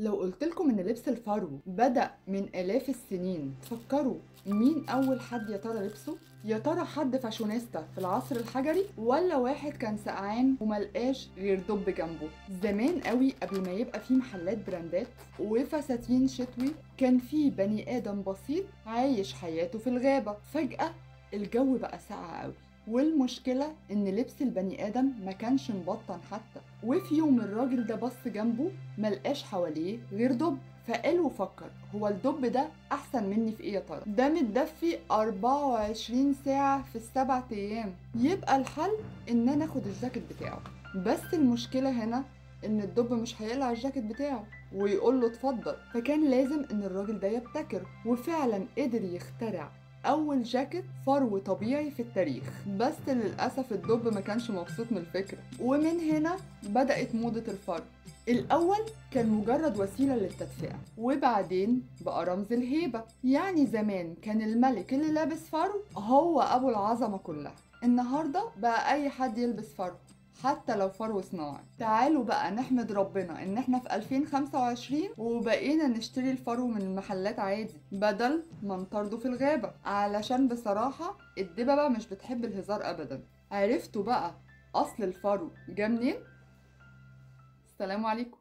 لو قلتلكم إن لبس الفرو بدأ من آلاف السنين، تفكروا مين أول حد يا ترى لبسه؟ يا ترى حد فاشونيستا في العصر الحجري ولا واحد كان سقعان وملقاش غير دب جنبه؟ زمان قوي قبل ما يبقى فيه محلات براندات وفساتين شتوي، كان فيه بني آدم بسيط عايش حياته في الغابة. فجأة الجو بقى ساقع قوي، والمشكلة إن لبس البني آدم ما كانش مبطن حتى. وفي يوم الراجل ده بص جنبه ملقاش حواليه غير دب، فقال وفكر هو الدب ده أحسن مني في إيه يا ترى؟ ده متدفي 24 ساعة في السبع أيام، يبقى الحل إن أنا آخد الجاكيت بتاعه. بس المشكلة هنا إن الدب مش هيقلع الجاكيت بتاعه ويقول له اتفضل، فكان لازم إن الراجل ده يبتكر، وفعلا قدر يخترع أول جاكيت فرو طبيعي في التاريخ. بس للأسف الدب ما كانش مبسوط من الفكرة، ومن هنا بدأت موضة الفرو. الأول كان مجرد وسيلة للتدفئة، وبعدين بقى رمز الهيبة. يعني زمان كان الملك اللي لابس فرو هو أبو العظمة كلها، النهاردة بقى أي حد يلبس فرو حتى لو فرو صناعي. تعالوا بقى نحمد ربنا ان احنا في 2025 وبقينا نشتري الفرو من المحلات عادي بدل ما نطرده في الغابة، علشان بصراحة الدببة مش بتحب الهزار ابدا. عرفتوا بقى اصل الفرو جه منين؟ السلام عليكم.